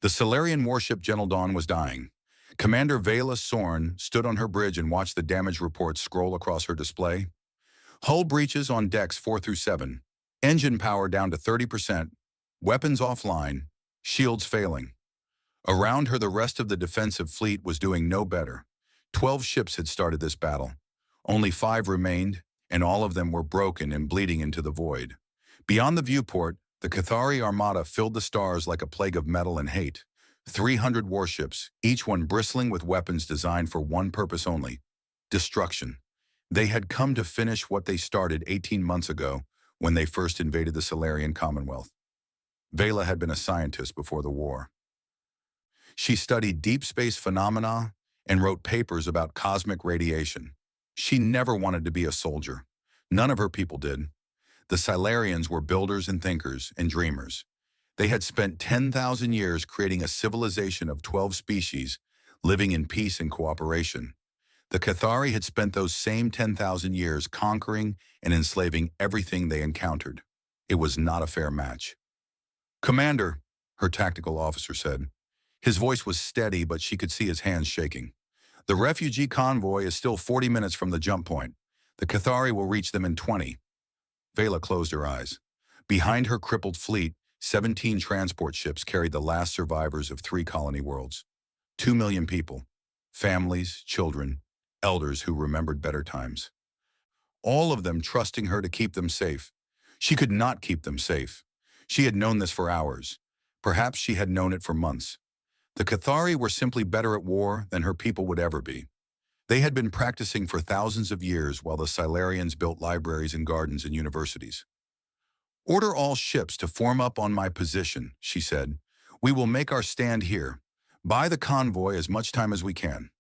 The Solarian warship Gentle Dawn was dying. Commander Vela Sorn stood on her bridge and watched the damage reports scroll across her display. Hull breaches on decks 4 through 7. Engine power down to 30%. Weapons offline. Shields failing. Around her, the rest of the defensive fleet was doing no better. 12 ships had started this battle. Only 5 remained, and all of them were broken and bleeding into the void. Beyond the viewport, the Cathari armada filled the stars like a plague of metal and hate. 300 warships, each one bristling with weapons designed for one purpose only: destruction. They had come to finish what they started 18 months ago when they first invaded the Solarian Commonwealth. Vela had been a scientist before the war. She studied deep space phenomena and wrote papers about cosmic radiation. She never wanted to be a soldier. None of her people did. The Solarians were builders and thinkers and dreamers. They had spent 10,000 years creating a civilization of 12 species, living in peace and cooperation. The Cathari had spent those same 10,000 years conquering and enslaving everything they encountered. It was not a fair match. "Commander," her tactical officer said. His voice was steady, but she could see his hands shaking. "The refugee convoy is still 40 minutes from the jump point. The Cathari will reach them in 20. Vela closed her eyes. Behind her crippled fleet, 17 transport ships carried the last survivors of 3 colony worlds. 2 million people. Families, children, elders who remembered better times. All of them trusting her to keep them safe. She could not keep them safe. She had known this for hours. Perhaps she had known it for months. The Cathari were simply better at war than her people would ever be. They had been practicing for thousands of years while the Solarians built libraries and gardens and universities. "Order all ships to form up on my position," she said. "We will make our stand here. Buy the convoy as much time as we can."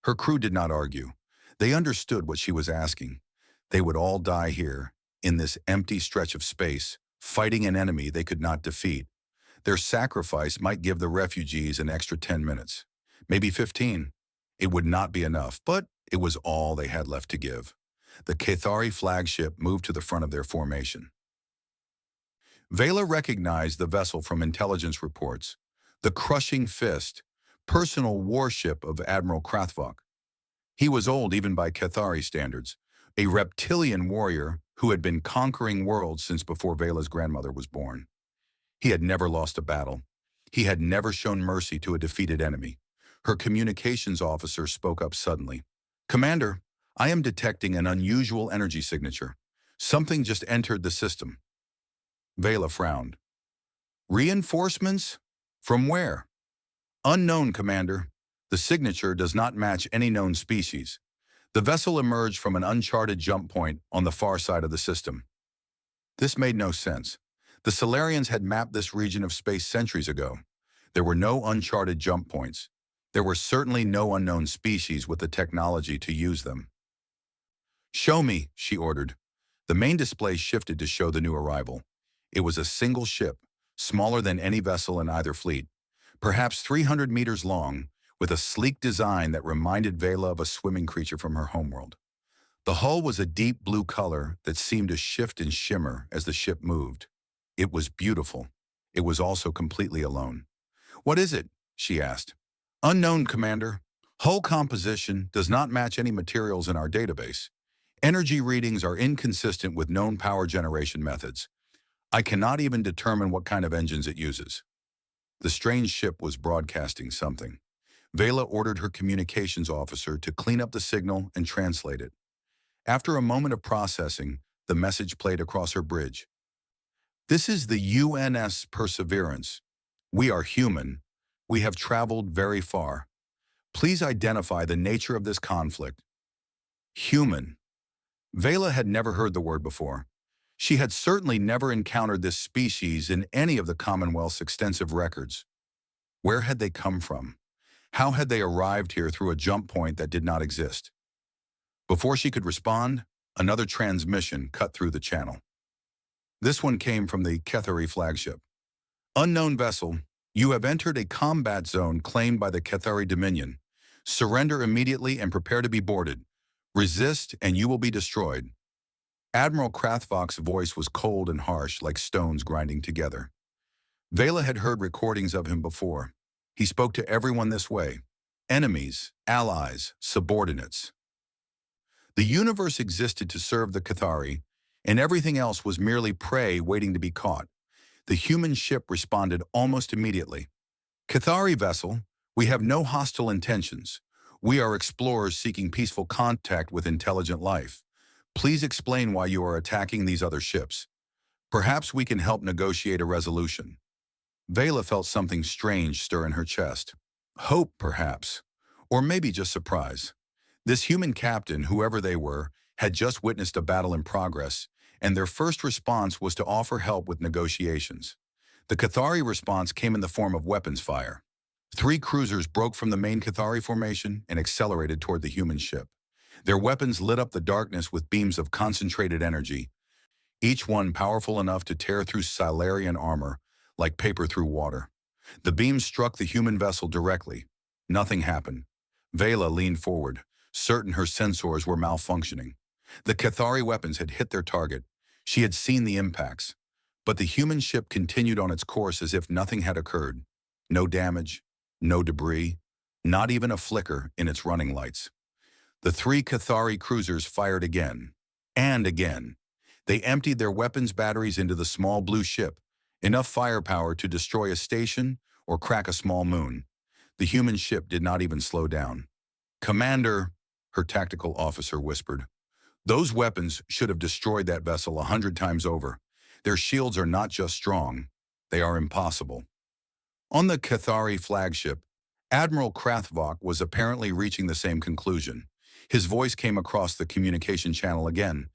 Her crew did not argue. They understood what she was asking. They would all die here, in this empty stretch of space, fighting an enemy they could not defeat. Their sacrifice might give the refugees an extra 10 minutes, maybe 15. It would not be enough, but it was all they had left to give. The Cathari flagship moved to the front of their formation. Vela recognized the vessel from intelligence reports, the Crushing Fist, personal warship of Admiral Krathvok. He was old even by Cathari standards, a reptilian warrior who had been conquering worlds since before Vela's grandmother was born. He had never lost a battle. He had never shown mercy to a defeated enemy. Her communications officer spoke up suddenly. "Commander, I am detecting an unusual energy signature. Something just entered the system." Vela frowned. "Reinforcements? From where?" "Unknown, Commander. The signature does not match any known species. The vessel emerged from an uncharted jump point on the far side of the system." This made no sense. The Solarians had mapped this region of space centuries ago. There were no uncharted jump points. There were certainly no unknown species with the technology to use them. "Show me," she ordered. The main display shifted to show the new arrival. It was a single ship, smaller than any vessel in either fleet, perhaps 300 meters long, with a sleek design that reminded Vela of a swimming creature from her homeworld. The hull was a deep blue color that seemed to shift and shimmer as the ship moved. It was beautiful. It was also completely alone. "What is it?" she asked. "Unknown, Commander. Hull composition does not match any materials in our database. Energy readings are inconsistent with known power generation methods. I cannot even determine what kind of engines it uses." The strange ship was broadcasting something. Vela ordered her communications officer to clean up the signal and translate it. After a moment of processing, the message played across her bridge. "This is the UNS Perseverance. We are human. We have traveled very far. Please identify the nature of this conflict." Human. Vela had never heard the word before. She had certainly never encountered this species in any of the Commonwealth's extensive records. Where had they come from? How had they arrived here through a jump point that did not exist? Before she could respond, another transmission cut through the channel. This one came from the Cathari flagship. "Unknown vessel, you have entered a combat zone claimed by the Cathari Dominion. Surrender immediately and prepare to be boarded. Resist and you will be destroyed." Admiral Krathvok's voice was cold and harsh, like stones grinding together. Vela had heard recordings of him before. He spoke to everyone this way: enemies, allies, subordinates. The universe existed to serve the Cathari, and everything else was merely prey waiting to be caught. The human ship responded almost immediately. Cathari vessel, we have no hostile intentions. We are explorers seeking peaceful contact with intelligent life. Please explain why you are attacking these other ships. Perhaps we can help negotiate a resolution. Vela felt something strange stir in her chest. Hope, perhaps. Or maybe just surprise. This human captain, whoever they were, had just witnessed a battle in progress, and their first response was to offer help with negotiations. The Cathari response came in the form of weapons fire. 3 cruisers broke from the main Cathari formation and accelerated toward the human ship. Their weapons lit up the darkness with beams of concentrated energy, each one powerful enough to tear through Silarian armor like paper through water. The beams struck the human vessel directly. Nothing happened. Vela leaned forward, certain her sensors were malfunctioning. The Cathari weapons had hit their target. She had seen the impacts. But the human ship continued on its course as if nothing had occurred. No damage, no debris, not even a flicker in its running lights. The 3 Cathari cruisers fired again, and again. They emptied their weapons batteries into the small blue ship, enough firepower to destroy a station or crack a small moon. The human ship did not even slow down. "Commander," her tactical officer whispered, "those weapons should have destroyed that vessel 100 times over. Their shields are not just strong, they are impossible." On the Cathari flagship, Admiral Krathvok was apparently reaching the same conclusion. His voice came across the communication channel again,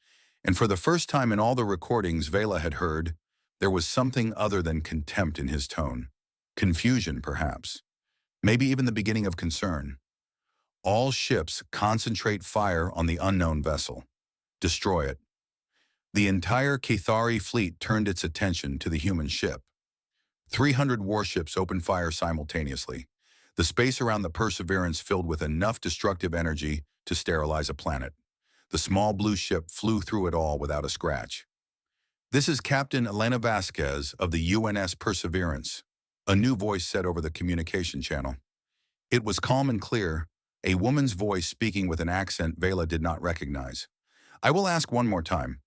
and for the first time in all the recordings Vela had heard, there was something other than contempt in his tone. Confusion, perhaps. Maybe even the beginning of concern. "All ships concentrate fire on the unknown vessel. Destroy it." The entire Cathari fleet turned its attention to the human ship. 300 warships opened fire simultaneously, the space around the Perseverance filled with enough destructive energy to sterilize a planet. The small blue ship flew through it all without a scratch. "This is Captain Elena Vasquez of the UNS Perseverance," a new voice said over the communication channel. It was calm and clear, a woman's voice speaking with an accent Vela did not recognize. "I will ask one more time.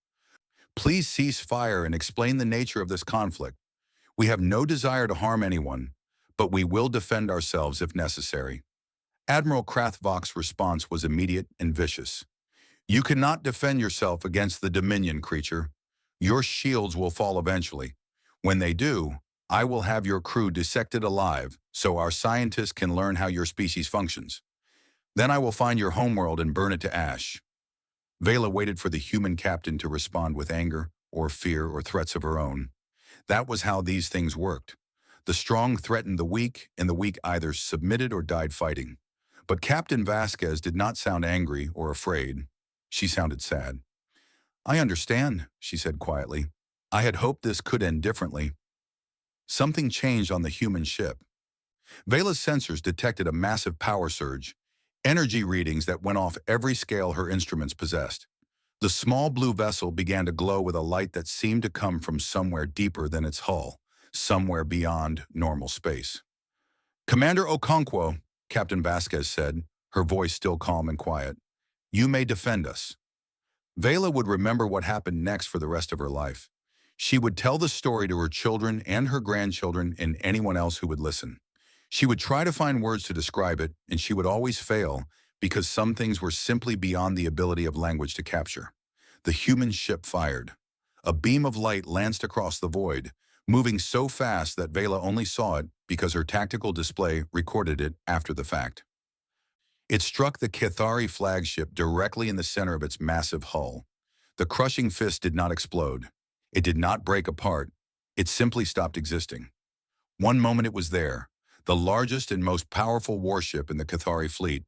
Please cease fire and explain the nature of this conflict. We have no desire to harm anyone, but we will defend ourselves if necessary." Admiral Krathvok's response was immediate and vicious. "You cannot defend yourself against the Dominion, creature. Your shields will fall eventually. When they do, I will have your crew dissected alive so our scientists can learn how your species functions. Then I will find your homeworld and burn it to ash." Vela waited for the human captain to respond with anger or fear or threats of her own. That was how these things worked. The strong threatened the weak, and the weak either submitted or died fighting. But Captain Vasquez did not sound angry or afraid. She sounded sad. "I understand," she said quietly. "I had hoped this could end differently." Something changed on the human ship. Vela's sensors detected a massive power surge, energy readings that went off every scale her instruments possessed. The small blue vessel began to glow with a light that seemed to come from somewhere deeper than its hull, somewhere beyond normal space. "Commander Okonkwo," Captain Vasquez said, her voice still calm and quiet, "you may defend us." Vela would remember what happened next for the rest of her life. She would tell the story to her children and her grandchildren and anyone else who would listen. She would try to find words to describe it, and she would always fail because some things were simply beyond the ability of language to capture. The human ship fired. A beam of light lanced across the void, moving so fast that Vela only saw it because her tactical display recorded it after the fact. It struck the Cathari flagship directly in the center of its massive hull. The crushing fist did not explode. It did not break apart. It simply stopped existing. One moment it was there, the largest and most powerful warship in the Cathari fleet,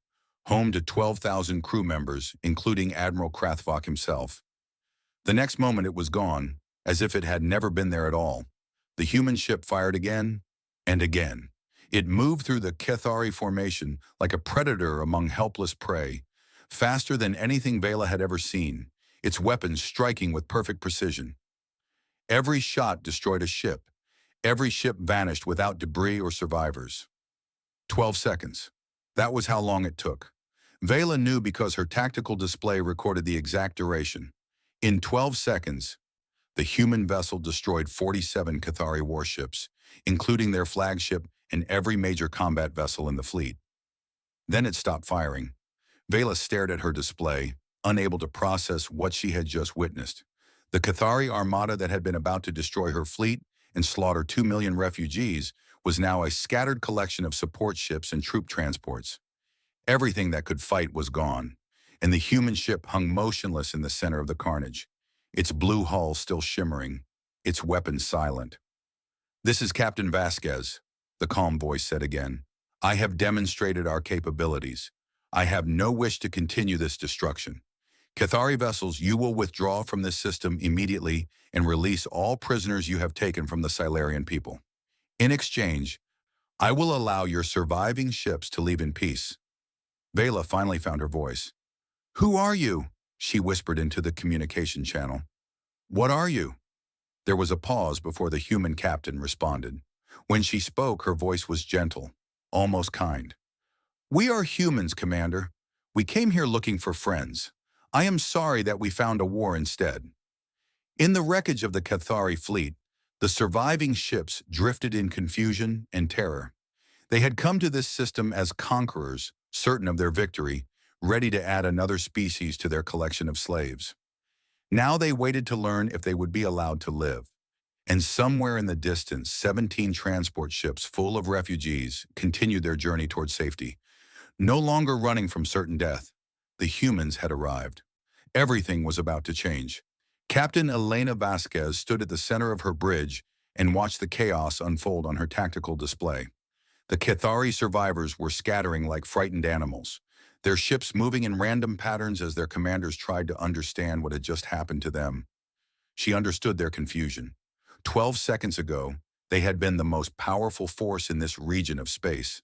home to 12,000 crew members, including Admiral Krathvok himself. The next moment it was gone, as if it had never been there at all. The human ship fired again and again. It moved through the Cathari formation like a predator among helpless prey, faster than anything Vela had ever seen, its weapons striking with perfect precision. Every shot destroyed a ship. Every ship vanished without debris or survivors. 12 seconds. That was how long it took. Vela knew because her tactical display recorded the exact duration. In 12 seconds, the human vessel destroyed 47 Cathari warships, including their flagship and every major combat vessel in the fleet. Then it stopped firing. Vela stared at her display, unable to process what she had just witnessed. The Cathari armada that had been about to destroy her fleet and slaughter 2 million refugees was now a scattered collection of support ships and troop transports. Everything that could fight was gone, and the human ship hung motionless in the center of the carnage, its blue hull still shimmering, its weapons silent. "This is Captain Vasquez," the calm voice said again. "I have demonstrated our capabilities. I have no wish to continue this destruction. Cathari vessels, you will withdraw from this system immediately and release all prisoners you have taken from the Silurian people. In exchange, I will allow your surviving ships to leave in peace." Vela finally found her voice. "Who are you?" she whispered into the communication channel. "What are you?" There was a pause before the human captain responded. When she spoke, her voice was gentle, almost kind. "We are humans, Commander. We came here looking for friends. I am sorry that we found a war instead." In the wreckage of the Cathari fleet, the surviving ships drifted in confusion and terror. They had come to this system as conquerors, certain of their victory, ready to add another species to their collection of slaves. Now they waited to learn if they would be allowed to live. And somewhere in the distance, 17 transport ships full of refugees continued their journey toward safety. No longer running from certain death, the humans had arrived. Everything was about to change. Captain Elena Vasquez stood at the center of her bridge and watched the chaos unfold on her tactical display. The Cathari survivors were scattering like frightened animals, their ships moving in random patterns as their commanders tried to understand what had just happened to them. She understood their confusion. 12 seconds ago, they had been the most powerful force in this region of space.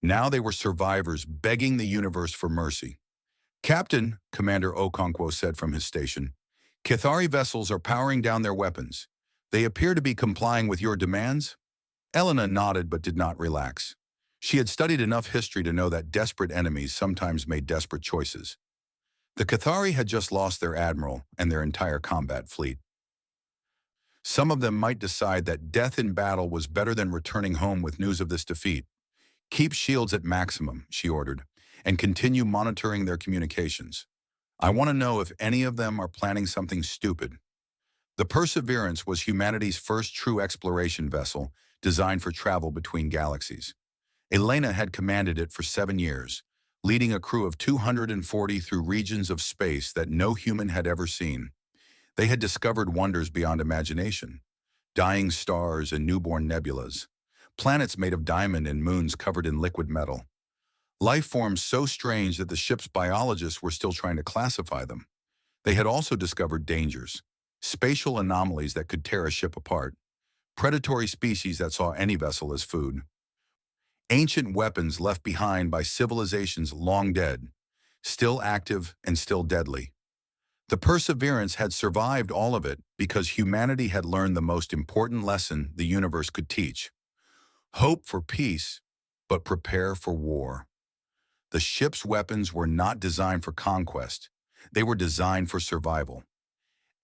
Now they were survivors begging the universe for mercy. "Captain," Commander Okonkwo said from his station, "Cathari vessels are powering down their weapons. They appear to be complying with your demands?" Elena nodded but did not relax. She had studied enough history to know that desperate enemies sometimes made desperate choices. The Cathari had just lost their admiral and their entire combat fleet. Some of them might decide that death in battle was better than returning home with news of this defeat. "Keep shields at maximum," she ordered, "and continue monitoring their communications. I want to know if any of them are planning something stupid." The Perseverance was humanity's first true exploration vessel designed for travel between galaxies. Elena had commanded it for 7 years, leading a crew of 240 through regions of space that no human had ever seen. They had discovered wonders beyond imagination: dying stars and newborn nebulas, planets made of diamond and moons covered in liquid metal. Life forms so strange that the ship's biologists were still trying to classify them. They had also discovered dangers, spatial anomalies that could tear a ship apart, predatory species that saw any vessel as food, ancient weapons left behind by civilizations long dead, still active and still deadly. The Perseverance had survived all of it because humanity had learned the most important lesson the universe could teach: hope for peace, but prepare for war. The ship's weapons were not designed for conquest. They were designed for survival.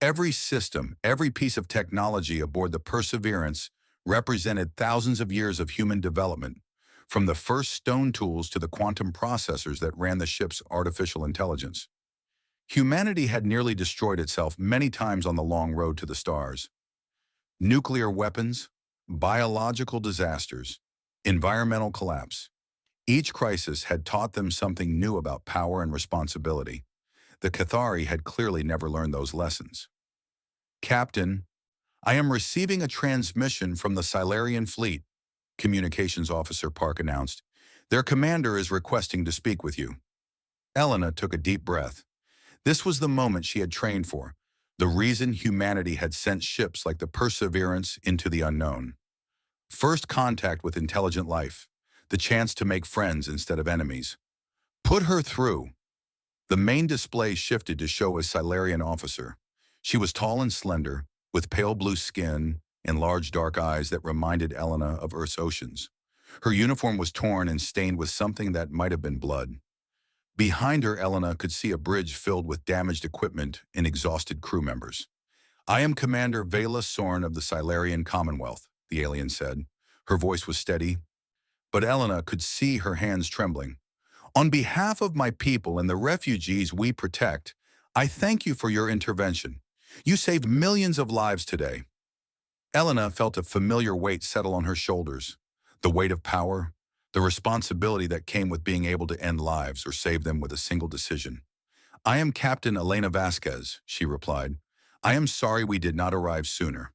Every system, every piece of technology aboard the Perseverance represented thousands of years of human development, from the first stone tools to the quantum processors that ran the ship's artificial intelligence. Humanity had nearly destroyed itself many times on the long road to the stars. Nuclear weapons, biological disasters, environmental collapse. Each crisis had taught them something new about power and responsibility. The Cathari had clearly never learned those lessons. "Captain, I am receiving a transmission from the Silurian fleet," Communications Officer Park announced. "Their commander is requesting to speak with you." Elena took a deep breath. This was the moment she had trained for, the reason humanity had sent ships like the Perseverance into the unknown. First contact with intelligent life, the chance to make friends instead of enemies. "Put her through." The main display shifted to show a Silurian officer. She was tall and slender, with pale blue skin and large dark eyes that reminded Elena of Earth's oceans. Her uniform was torn and stained with something that might have been blood. Behind her, Elena could see a bridge filled with damaged equipment and exhausted crew members. "I am Commander Vela Sorn of the Silarian Commonwealth," the alien said. Her voice was steady, but Elena could see her hands trembling. "On behalf of my people and the refugees we protect, I thank you for your intervention. You saved millions of lives today." Elena felt a familiar weight settle on her shoulders, the weight of power, the responsibility that came with being able to end lives or save them with a single decision. "I am Captain Elena Vasquez," she replied. "I am sorry we did not arrive sooner.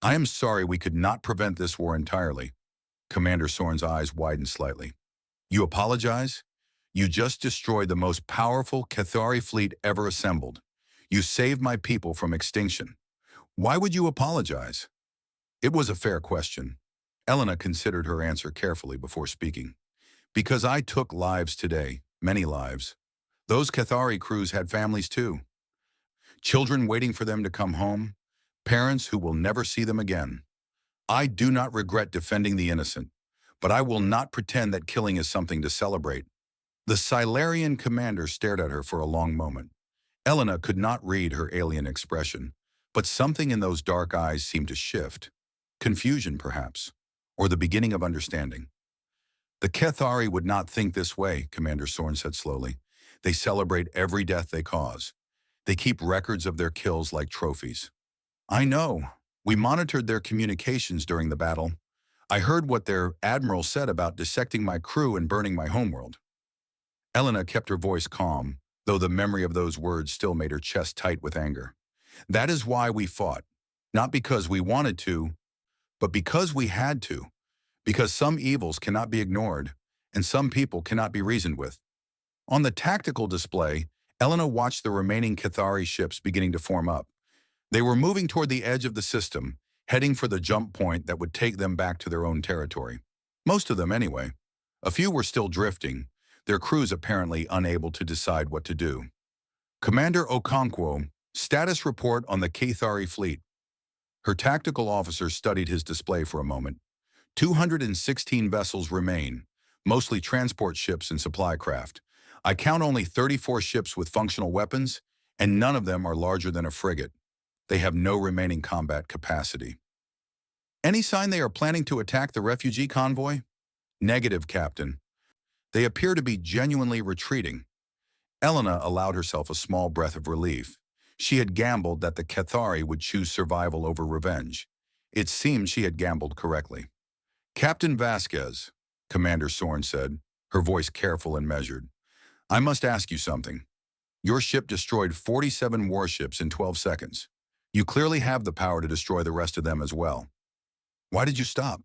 I am sorry we could not prevent this war entirely." Commander Sorn's eyes widened slightly. "You apologize? You just destroyed the most powerful Cathari fleet ever assembled. You saved my people from extinction. Why would you apologize?" It was a fair question. Elena considered her answer carefully before speaking. "Because I took lives today, many lives. Those Cathari crews had families too. Children waiting for them to come home, parents who will never see them again. I do not regret defending the innocent, but I will not pretend that killing is something to celebrate." The Silarian commander stared at her for a long moment. Elena could not read her alien expression, but something in those dark eyes seemed to shift. Confusion, perhaps, or the beginning of understanding. "The Cathari would not think this way," Commander Sorn said slowly. "They celebrate every death they cause. They keep records of their kills like trophies." "I know. We monitored their communications during the battle. I heard what their admiral said about dissecting my crew and burning my homeworld." Elena kept her voice calm, though the memory of those words still made her chest tight with anger. "That is why we fought. Not because we wanted to, but because we had to. Because some evils cannot be ignored, and some people cannot be reasoned with." On the tactical display, Elena watched the remaining Cathari ships beginning to form up. They were moving toward the edge of the system, heading for the jump point that would take them back to their own territory. Most of them, anyway. A few were still drifting, their crews apparently unable to decide what to do. "Commander Okonkwo, status report on the Cathari fleet." Her tactical officer studied his display for a moment. 216 vessels remain, mostly transport ships and supply craft. I count only 34 ships with functional weapons, and none of them are larger than a frigate. They have no remaining combat capacity. "Any sign they are planning to attack the refugee convoy?" "Negative, Captain. They appear to be genuinely retreating." Elena allowed herself a small breath of relief. She had gambled that the Cathari would choose survival over revenge. It seemed she had gambled correctly. "Captain Vasquez," Commander Sorn said, her voice careful and measured, "I must ask you something. Your ship destroyed 47 warships in 12 seconds. You clearly have the power to destroy the rest of them as well. Why did you stop?"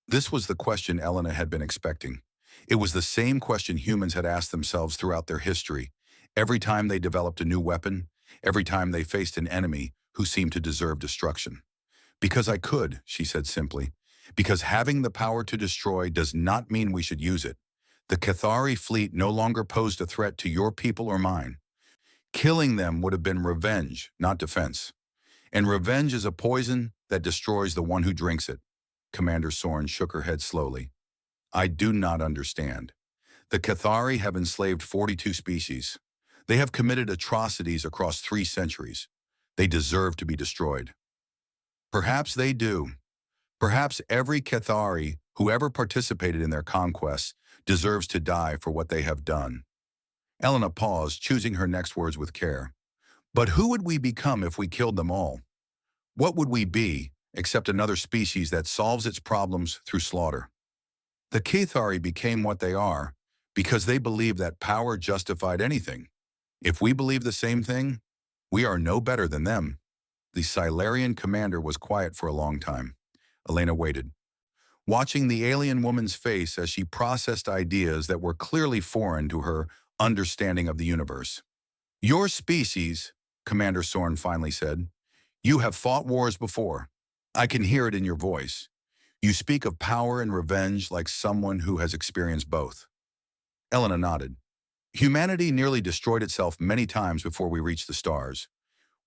This was the question Elena had been expecting. It was the same question humans had asked themselves throughout their history, every time they developed a new weapon, every time they faced an enemy who seemed to deserve destruction. "Because I could," she said simply. "Because having the power to destroy does not mean we should use it. The Cathari fleet no longer posed a threat to your people or mine. Killing them would have been revenge, not defense. And revenge is a poison that destroys the one who drinks it." Commander Sorn shook her head slowly. "I do not understand. The Cathari have enslaved 42 species. They have committed atrocities across 3 centuries. They deserve to be destroyed." "Perhaps they do. Perhaps every Cathari who ever participated in their conquests deserves to die for what they have done." Elena paused, choosing her next words with care. "But who would we become if we killed them all? What would we be, except another species that solves its problems through slaughter?" The Cathari became what they are because they believed that power justified anything. If we believe the same thing, we are no better than them. The Silarian commander was quiet for a long time. Elena waited, watching the alien woman's face as she processed ideas that were clearly foreign to her understanding of the universe. "Your species," Commander Sorn finally said, "you have fought wars before. I can hear it in your voice. You speak of power and revenge like someone who has experienced both." Elena nodded. "Humanity nearly destroyed itself many times before we reached the stars.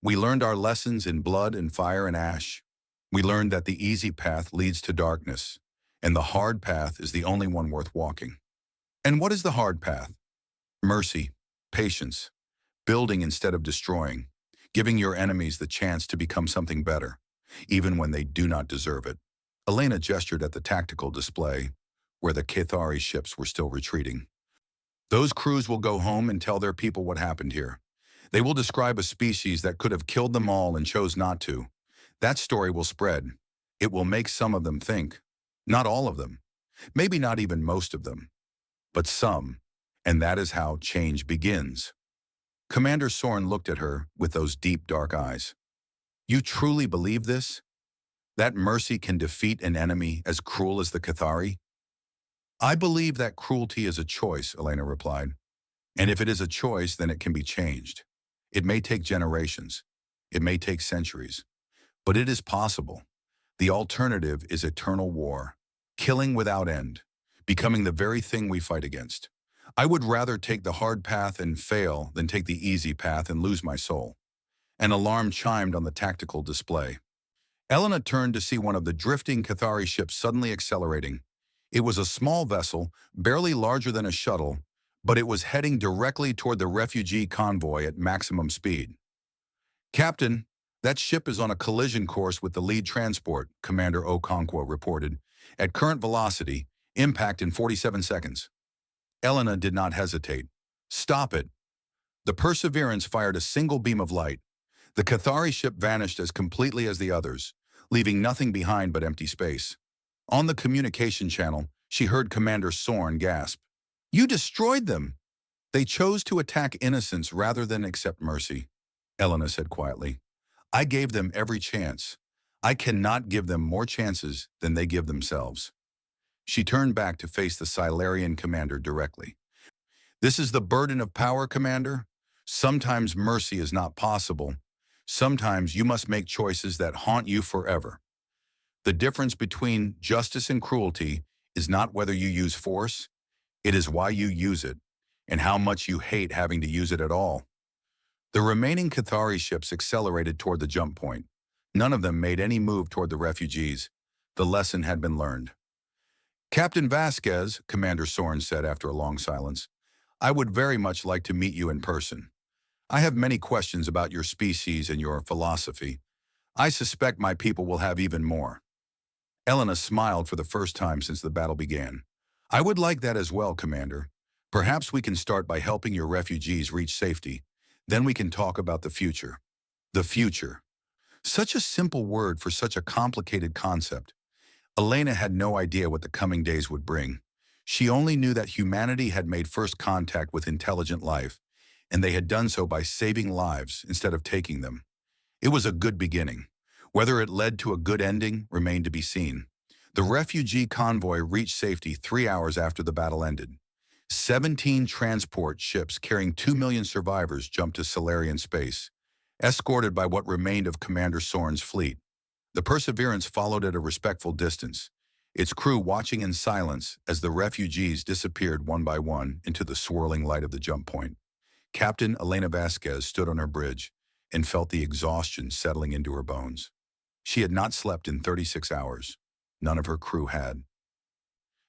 We learned our lessons in blood and fire and ash. We learned that the easy path leads to darkness, and the hard path is the only one worth walking. And what is the hard path? Mercy, patience, building instead of destroying, giving your enemies the chance to become something better, even when they do not deserve it. Elena gestured at the tactical display, where the Cathari ships were still retreating. Those crews will go home and tell their people what happened here. They will describe a species that could have killed them all and chose not to. That story will spread. It will make some of them think. Not all of them. Maybe not even most of them. But some. And that is how change begins. Commander Soren looked at her with those deep, dark eyes. You truly believe this? That mercy can defeat an enemy as cruel as the Cathari? I believe that cruelty is a choice, Elena replied. And if it is a choice, then it can be changed. It may take generations. It may take centuries. But it is possible. The alternative is eternal war, killing without end, becoming the very thing we fight against. I would rather take the hard path and fail than take the easy path and lose my soul. An alarm chimed on the tactical display. Elena turned to see one of the drifting Cathari ships suddenly accelerating. It was a small vessel, barely larger than a shuttle, but it was heading directly toward the refugee convoy at maximum speed. Captain, that ship is on a collision course with the lead transport, Commander Okonkwo reported. At current velocity, impact in 47 seconds. Elena did not hesitate. Stop it. The Perseverance fired a single beam of light. The Cathari ship vanished as completely as the others, leaving nothing behind but empty space. On the communication channel, she heard Commander Soren gasp. You destroyed them! They chose to attack innocents rather than accept mercy, Elena said quietly. I gave them every chance. I cannot give them more chances than they give themselves. She turned back to face the Silurian commander directly. This is the burden of power, Commander. Sometimes mercy is not possible. Sometimes you must make choices that haunt you forever. The difference between justice and cruelty is not whether you use force, it is why you use it, and how much you hate having to use it at all. The remaining Cathari ships accelerated toward the jump point. None of them made any move toward the refugees. The lesson had been learned. Captain Vasquez, Commander Soren said after a long silence, I would very much like to meet you in person. I have many questions about your species and your philosophy. I suspect my people will have even more. Elena smiled for the first time since the battle began. I would like that as well, Commander. Perhaps we can start by helping your refugees reach safety. Then we can talk about the future. The future. Such a simple word for such a complicated concept. Elena had no idea what the coming days would bring. She only knew that humanity had made first contact with intelligent life, and they had done so by saving lives instead of taking them. It was a good beginning. Whether it led to a good ending remained to be seen. The refugee convoy reached safety 3 hours after the battle ended. 17 transport ships carrying 2 million survivors jumped to Solarian space, escorted by what remained of Commander Soren's fleet. The Perseverance followed at a respectful distance, its crew watching in silence as the refugees disappeared one by one into the swirling light of the jump point. Captain Elena Vasquez stood on her bridge and felt the exhaustion settling into her bones. She had not slept in 36 hours. None of her crew had.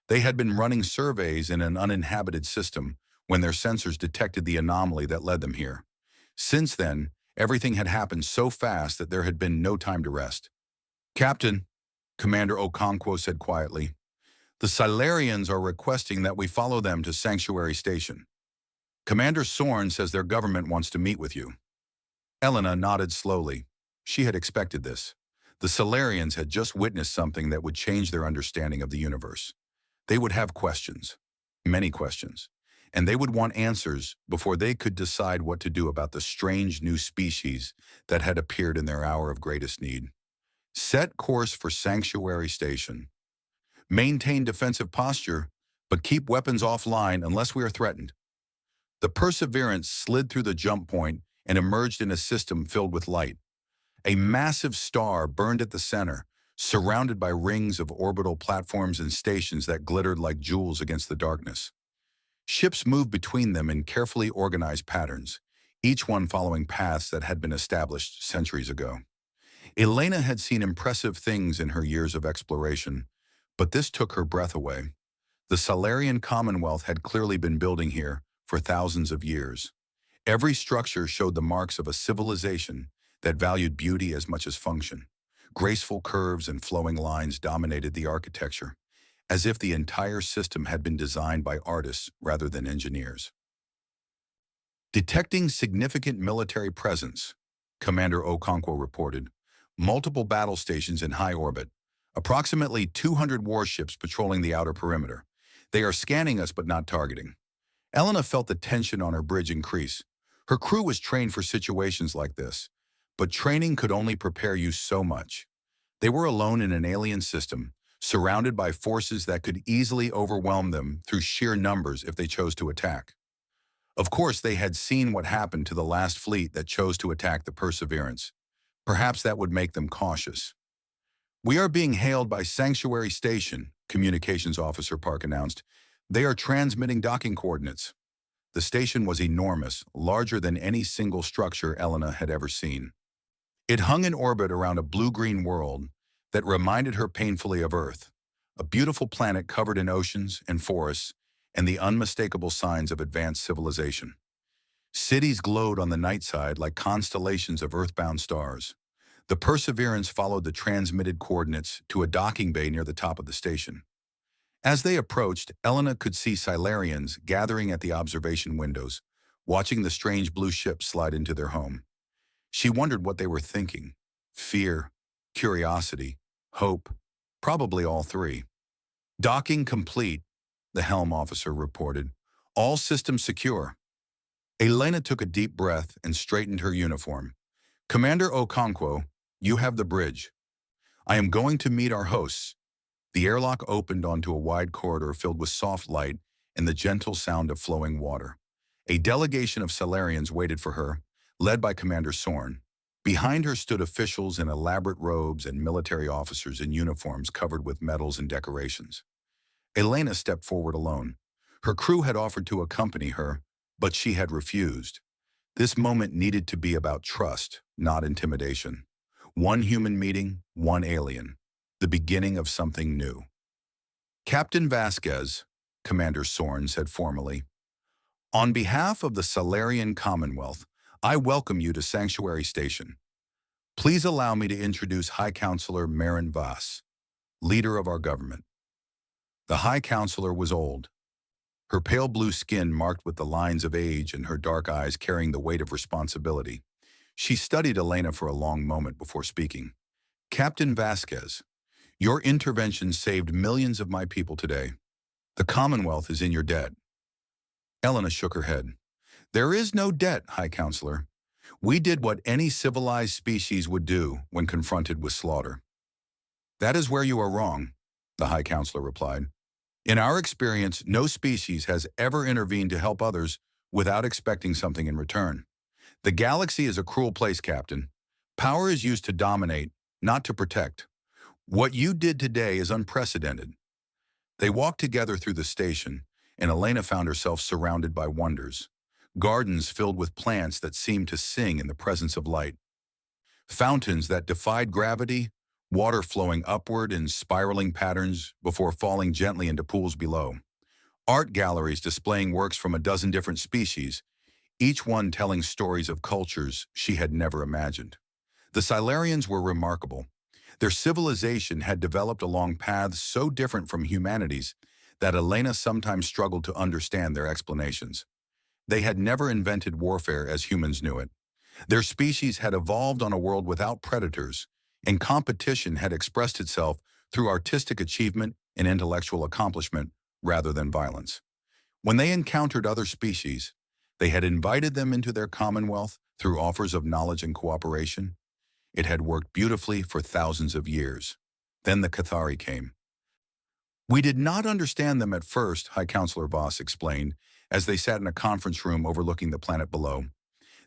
They had been running surveys in an uninhabited system when their sensors detected the anomaly that led them here. Since then, everything had happened so fast that there had been no time to rest. Captain, Commander Okonkwo said quietly, the Silurians are requesting that we follow them to Sanctuary Station. Commander Soren says their government wants to meet with you. Elena nodded slowly. She had expected this. The Silurians had just witnessed something that would change their understanding of the universe. They would have questions, many questions, and they would want answers before they could decide what to do about the strange new species that had appeared in their hour of greatest need. Set course for Sanctuary Station. Maintain defensive posture, but keep weapons offline unless we are threatened. The Perseverance slid through the jump point and emerged in a system filled with light. A massive star burned at the center, surrounded by rings of orbital platforms and stations that glittered like jewels against the darkness. Ships moved between them in carefully organized patterns, each one following paths that had been established centuries ago. Elena had seen impressive things in her years of exploration, But this took her breath away. The Solarian Commonwealth had clearly been building here for thousands of years. Every structure showed the marks of a civilization that valued beauty as much as function. Graceful curves and flowing lines dominated the architecture, as if the entire system had been designed by artists rather than engineers. Detecting significant military presence, Commander Okonkwo reported. Multiple battle stations in high orbit. Approximately 200 warships patrolling the outer perimeter. They are scanning us but not targeting. Elena felt the tension on her bridge increase. Her crew was trained for situations like this, but training could only prepare you so much. They were alone in an alien system, surrounded by forces that could easily overwhelm them through sheer numbers if they chose to attack. Of course, they had seen what happened to the last fleet that chose to attack the Perseverance. Perhaps that would make them cautious. "We are being hailed by Sanctuary Station," Communications Officer Park announced. "They are transmitting docking coordinates." The station was enormous, larger than any single structure Elena had ever seen. It hung in orbit around a blue-green world that reminded her painfully of Earth, a beautiful planet covered in oceans and forests and the unmistakable signs of advanced civilization. Cities glowed on the night side like constellations of earthbound stars. The Perseverance followed the transmitted coordinates to a docking bay near the top of the station. As they approached, Elena could see Silarians gathering at the observation windows, watching the strange blue ship slide into their home. She wondered what they were thinking. Fear, curiosity, hope, probably all three. "Docking complete," the helm officer reported. "All systems secure." Elena took a deep breath and straightened her uniform. "Commander Okonkwo, you have the bridge. I am going to meet our hosts." The airlock opened onto a wide corridor filled with soft light and the gentle sound of flowing water. A delegation of Solarians waited for her, led by Commander Sorn. Behind her stood officials in elaborate robes and military officers in uniforms covered with medals and decorations. Elena stepped forward alone. Her crew had offered to accompany her, but she had refused. This moment needed to be about trust, not intimidation. One human meeting, one alien. The beginning of something new. "Captain Vasquez," Commander Sorn said formally, "on behalf of the Solarian Commonwealth, I welcome you to Sanctuary Station. Please allow me to introduce High Counselor Marin Vas, leader of our government." The High Counselor was old, her pale blue skin marked with the lines of age and her dark eyes carrying the weight of responsibility. She studied Elena for a long moment before speaking. "Captain Vasquez, your intervention saved millions of my people today. The Commonwealth is in your debt." Elena shook her head. "There is no debt, High Counselor. We did what any civilized species would do when confronted with slaughter." "That is where you are wrong," the High Counselor replied. "In our experience, no species has ever intervened to help others without expecting something in return. The galaxy is a cruel place, Captain. Power is used to dominate, not to protect. What you did today is unprecedented." They walked together through the station, and Elena found herself surrounded by wonders. Gardens filled with plants that seemed to sing in the presence of light. Fountains that defied gravity, water flowing upward in spiraling patterns before falling gently into pools below. Art galleries displaying works from a dozen different species, each one telling stories of cultures she had never imagined. The Silarians were remarkable. Their civilization had developed along paths so different from humanity's that Elena sometimes struggled to understand their explanations. They had never invented warfare as humans knew it. Their species had evolved on a world without predators, and competition had expressed itself through artistic achievement and intellectual accomplishment rather than violence. When they encountered other species, they had invited them into their commonwealth through offers of knowledge and cooperation. It had worked beautifully for thousands of years. Then the Cathari came. "We did not understand them at first," High Counselor Voss explained, as they sat in a conference room overlooking the planet below.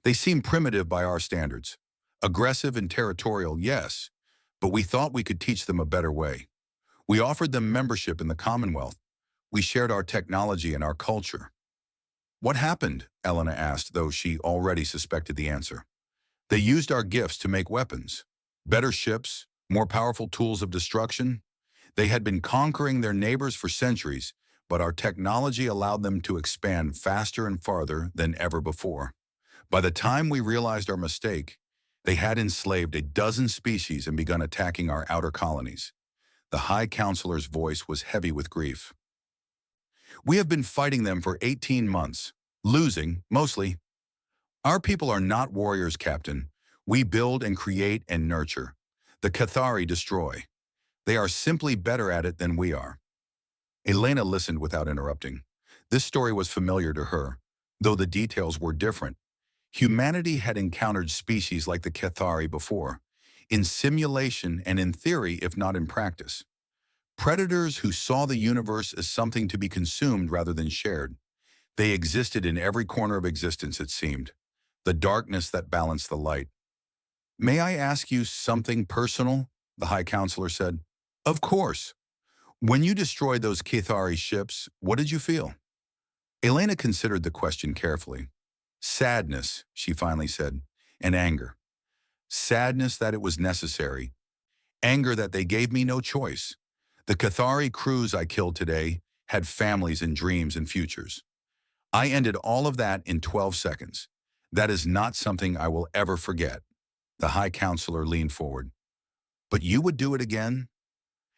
"They seemed primitive by our standards. Aggressive and territorial, yes, but we thought we could teach them a better way. We offered them membership in the Commonwealth. We shared our technology and our culture." "What happened?" Elena asked, though she already suspected the answer. "They used our gifts to make weapons. Better ships, more powerful tools of destruction. They had been conquering their neighbors for centuries, but our technology allowed them to expand faster and farther than ever before. By the time we realized our mistake, they had enslaved a dozen species and begun attacking our outer colonies. The High Counselor's voice was heavy with grief. We have been fighting them for 18 months, losing, mostly. Our people are not warriors, Captain. We build and create and nurture. The Cathari destroy. They are simply better at it than we are. Elena listened without interrupting. This story was familiar to her, though the details were different. Humanity had encountered species like the Cathari before, in simulation and in theory, if not in practice. Predators who saw the universe as something to be consumed rather than shared. They existed in every corner of existence, it seemed. The darkness that balanced the light. "May I ask you something personal?" the High Counselor said. "Of course. When you destroyed those Cathari ships, what did you feel?" Elena considered the question carefully. "Sadness," she finally said, "and anger. Sadness that it was necessary. Anger that they gave me no choice. The Cathari crews I killed today had families and dreams and futures. I ended all of that in 12 seconds. That is not something I will ever forget." The High Counselor leaned forward. "But you would do it again?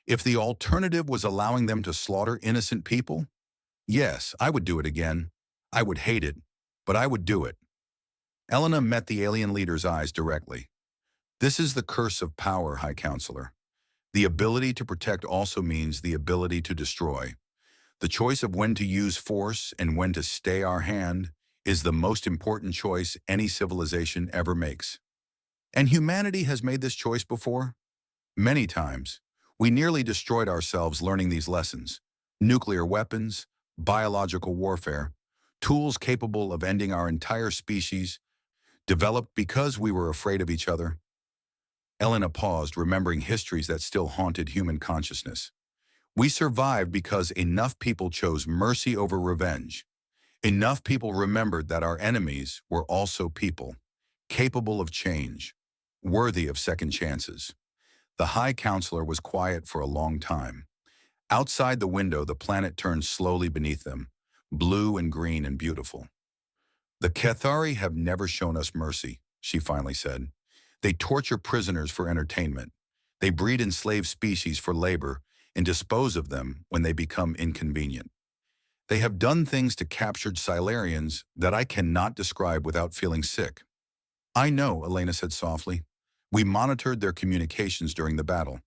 If the alternative was allowing them to slaughter innocent people? Yes, I would do it again. I would hate it, but I would do it." Elena met the alien leader's eyes directly. "This is the curse of power, High Counselor. The ability to protect also means the ability to destroy. The choice of when to use force and when to stay our hand is the most important choice any civilization ever makes. And humanity has made this choice before. Many times. We nearly destroyed ourselves learning these lessons. Nuclear weapons, biological warfare, tools capable of ending our entire species, developed because we were afraid of each other." Elena paused, remembering histories that still haunted human consciousness. "We survived because enough people chose mercy over revenge. Enough people remembered that our enemies were also people, capable of change, worthy of second chances." The High Counselor was quiet for a long time. Outside the window, the planet turned slowly beneath them, blue and green and beautiful. "The Cathari have never shown us mercy," she finally said. "They torture prisoners for entertainment. They breed enslaved species for labor and dispose of them when they become inconvenient. They have done things to captured Silurians that I cannot describe without feeling sick." "I know," Elena said softly. "We monitored their communications during the battle.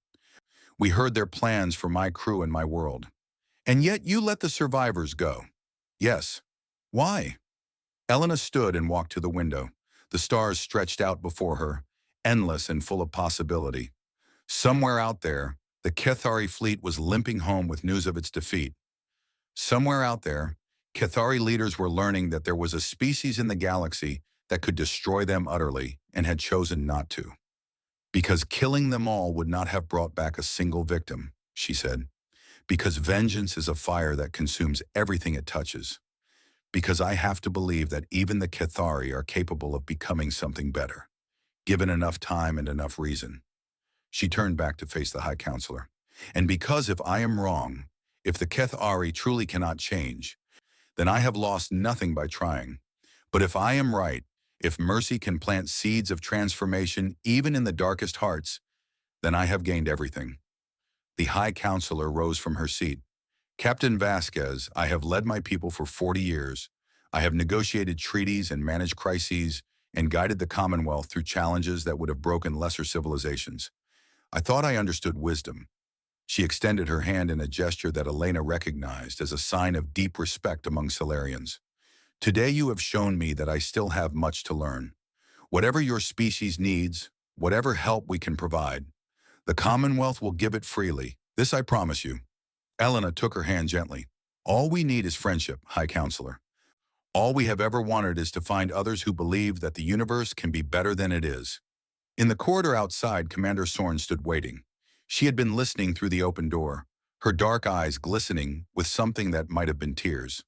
We heard their plans for my crew and my world. And yet you let the survivors go." "Yes. Why?" Elena stood and walked to the window. The stars stretched out before her, endless and full of possibility. Somewhere out there, the Cathari fleet was limping home with news of its defeat. Somewhere out there, Cathari leaders were learning that there was a species in the galaxy that could destroy them utterly and had chosen not to. "Because killing them all would not have brought back a single victim," she said. "Because vengeance is a fire that consumes everything it touches. Because I have to believe that even the Cathari are capable of becoming something better, given enough time and enough reason." She turned back to face the High Counselor. "And because if I am wrong, if the Cathari truly cannot change, then I have lost nothing by trying. But if I am right, if mercy can plant seeds of transformation even in the darkest hearts, then I have gained everything." The High Counselor rose from her seat. "Captain Vasquez, I have led my people for 40 years. I have negotiated treaties and managed crises and guided the Commonwealth through challenges that would have broken lesser civilizations. I thought I understood wisdom." She extended her hand in a gesture that Elena recognized as a sign of deep respect among Solarians. "Today you have shown me that I still have much to learn. Whatever your species needs, whatever help we can provide, the Commonwealth will give it freely. This I promise you." Elena took her hand gently. "All we need is friendship, High Counselor. All we have ever wanted is to find others who believe that the universe can be better than it is." In the corridor outside, Commander Sorn stood waiting. She had been listening through the open door, her dark eyes glistening with something that might have been tears.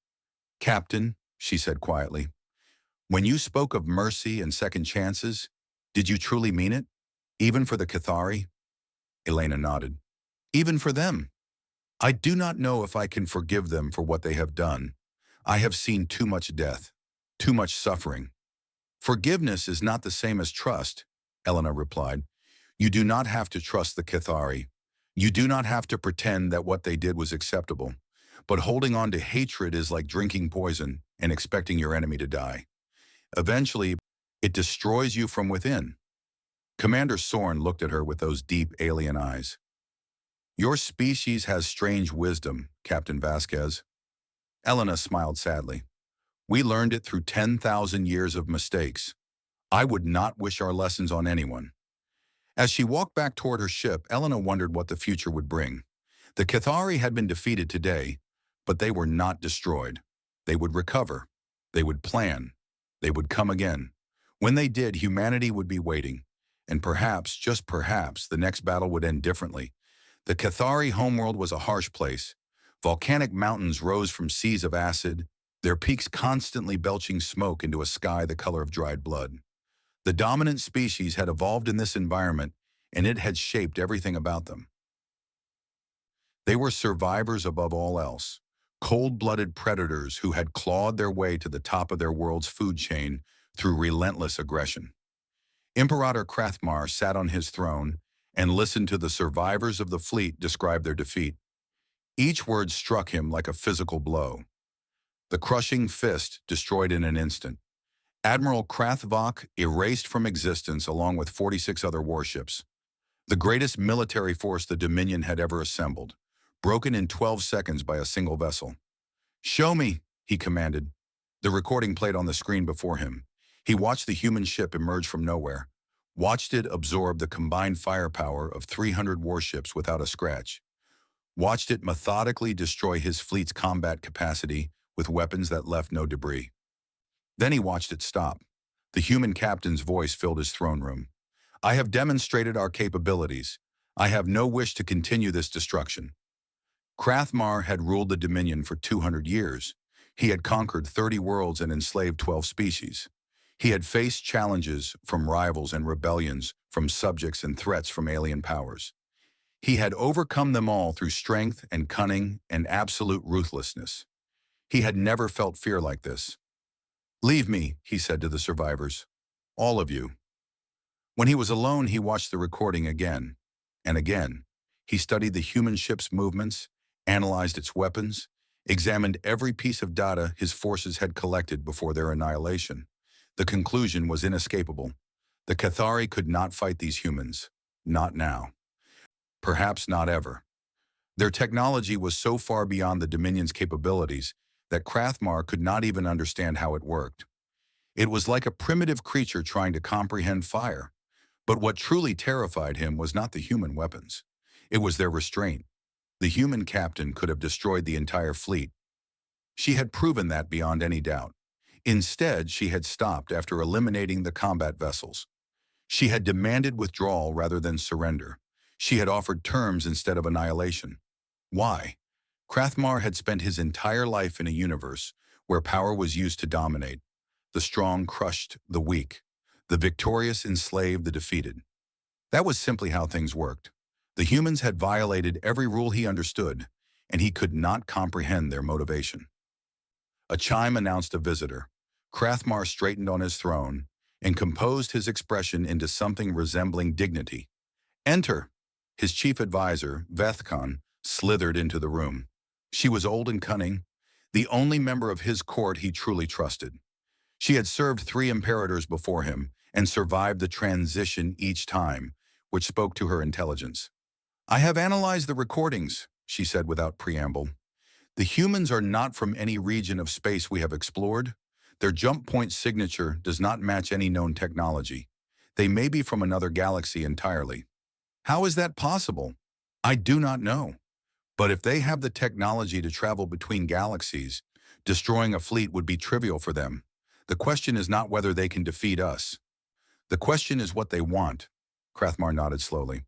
"Captain," she said quietly, "when you spoke of mercy and second chances, did you truly mean it? Even for the Cathari?" Elena nodded. Even for them. I do not know if I can forgive them for what they have done. I have seen too much death, too much suffering. Forgiveness is not the same as trust, Elena replied. You do not have to trust the Cathari. You do not have to pretend that what they did was acceptable. But holding on to hatred is like drinking poison and expecting your enemy to die. Eventually, it destroys you from within. Commander Sorn looked at her with those deep alien eyes. Your species has strange wisdom, Captain Vasquez. Elena smiled sadly. We learned it through 10,000 years of mistakes. I would not wish our lessons on anyone. As she walked back toward her ship, Elena wondered what the future would bring. The Cathari had been defeated today, but they were not destroyed. They would recover. They would plan. They would come again. When they did, humanity would be waiting. And perhaps, just perhaps, the next battle would end differently. The Cathari homeworld was a harsh place. Volcanic mountains rose from seas of acid, their peaks constantly belching smoke into a sky the color of dried blood. The dominant species had evolved in this environment, and it had shaped everything about them. They were survivors above all else, cold-blooded predators who had clawed their way to the top of their world's food chain through relentless aggression. Imperator Krathmar sat on his throne and listened to the survivors of the fleet describe their defeat. Each word struck him like a physical blow. The crushing fist destroyed in an instant. Admiral Krathvok erased from existence along with 46 other warships. The greatest military force the Dominion had ever assembled, broken in 12 seconds by a single vessel. Show me, he commanded. The recording played on the screen before him. He watched the human ship emerge from nowhere, watched it absorb the combined firepower of 300 warships without a scratch, watched it methodically destroy his fleet's combat capacity with weapons that left no debris. Then he watched it stop. The human captain's voice filled his throne room. I have demonstrated our capabilities. I have no wish to continue this destruction. Krathmar had ruled the Dominion for 200 years. He had conquered 30 worlds and enslaved 12 species. He had faced challenges from rivals and rebellions, from subjects and threats from alien powers. He had overcome them all through strength and cunning and absolute ruthlessness. He had never felt fear like this. Leave me, he said to the survivors. All of you. When he was alone, he watched the recording again and again. He studied the human ship's movements, analyzed its weapons, examined every piece of data his forces had collected before their annihilation. The conclusion was inescapable. The Cathari could not fight these humans. Not now. Perhaps not ever. Their technology was so far beyond the Dominion's capabilities that Krathmar could not even understand how it worked. It was like a primitive creature trying to comprehend fire. But what truly terrified him was not the human weapons. It was their restraint. The human captain could have destroyed the entire fleet. She had proven that beyond any doubt. Instead, she had stopped after eliminating the combat vessels. She had demanded withdrawal rather than surrender. She had offered terms instead of annihilation. Why? Krathmar had spent his entire life in a universe where power was used to dominate. The strong crushed the weak. The victorious enslaved the defeated. That was simply how things worked. The humans had violated every rule he understood, and he could not comprehend their motivation. A chime announced a visitor. Krathmar straightened on his throne and composed his expression into something resembling dignity. Enter! His chief advisor, Vethkon, slithered into the room. She was old and cunning, the only member of his court he truly trusted. She had served 3 imperators before him and survived the transition each time, which spoke to her intelligence. I have analyzed the recordings, she said without preamble. The humans are not from any region of space we have explored. Their jump point signature does not match any known technology. They may be from another galaxy entirely. How is that possible? I do not know. But if they have the technology to travel between galaxies, destroying a fleet would be trivial for them. The question is not whether they can defeat us. The question is what they want. Krathmar nodded slowly.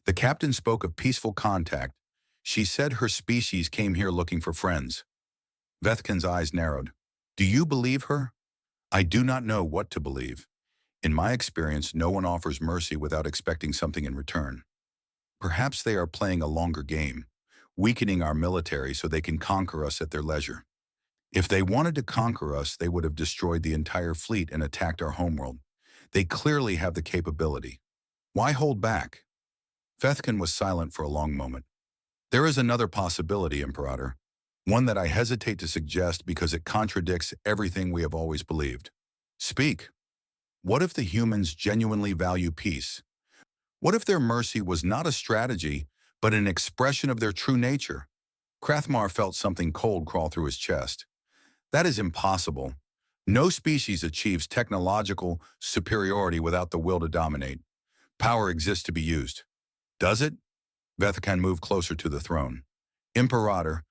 The captain spoke of peaceful contact. She said her species came here looking for friends. Vethkin's eyes narrowed. Do you believe her? I do not know what to believe. In my experience, no one offers mercy without expecting something in return. Perhaps they are playing a longer game, weakening our military so they can conquer us at their leisure. If they wanted to conquer us, they would have destroyed the entire fleet and attacked our homeworld. They clearly have the capability. Why hold back? Fethkin was silent for a long moment. There is another possibility, Imperator. One that I hesitate to suggest because it contradicts everything we have always believed. Speak. What if the humans genuinely value peace? What if their mercy was not a strategy, but an expression of their true nature? Krathmar felt something cold crawl through his chest. That is impossible. No species achieves technological superiority without the will to dominate. Power exists to be used. Does it? Vethkan moved closer to the throne. Imperator,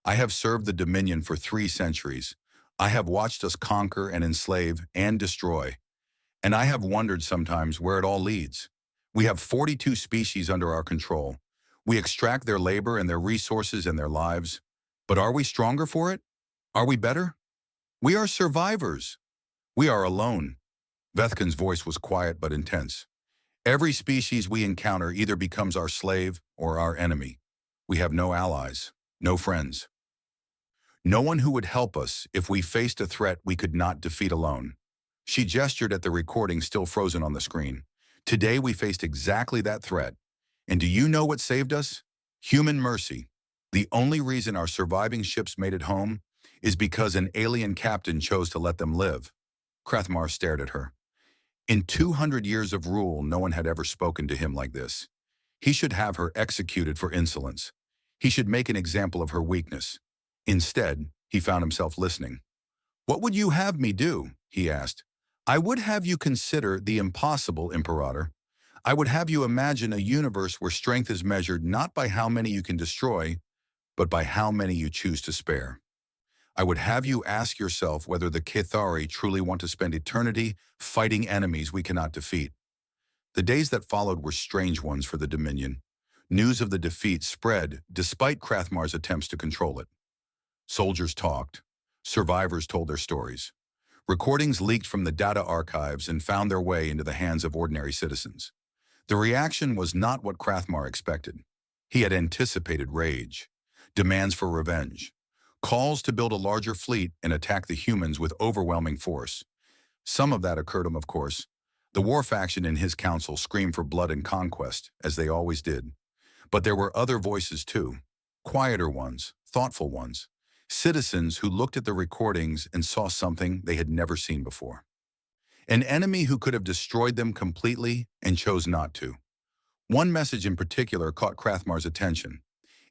I have served the Dominion for 3 centuries. I have watched us conquer and enslave and destroy. And I have wondered sometimes where it all leads. We have 42 species under our control. We extract their labor and their resources and their lives. But are we stronger for it? Are we better? We are survivors. We are alone. Vethkan's voice was quiet but intense. Every species we encounter either becomes our slave or our enemy. We have no allies, no friends. No one who would help us if we faced a threat we could not defeat alone. She gestured at the recording still frozen on the screen. Today we faced exactly that threat. And do you know what saved us? Human mercy. The only reason our surviving ships made it home is because an alien captain chose to let them live. Krathmar stared at her. In 200 years of rule, no one had ever spoken to him like this. He should have her executed for insolence. He should make an example of her weakness. Instead, he found himself listening. What would you have me do? He asked. I would have you consider the impossible, Imperator. I would have you imagine a universe where strength is measured not by how many you can destroy, but by how many you choose to spare. I would have you ask yourself whether the Cathari truly want to spend eternity fighting enemies we cannot defeat. The days that followed were strange ones for the Dominion. News of the defeat spread despite Krathmar's attempts to control it. Soldiers talked. Survivors told their stories. Recordings leaked from the data archives and found their way into the hands of ordinary citizens. The reaction was not what Krathmar expected. He had anticipated rage, demands for revenge, calls to build a larger fleet and attack the humans with overwhelming force. Some of that occurred to him, of course. The war faction in his council screamed for blood and conquest, as they always did. But there were other voices too, quieter ones, thoughtful ones, citizens who looked at the recordings and saw something they had never seen before. An enemy who could have destroyed them completely and chose not to. One message in particular caught Krathmar's attention.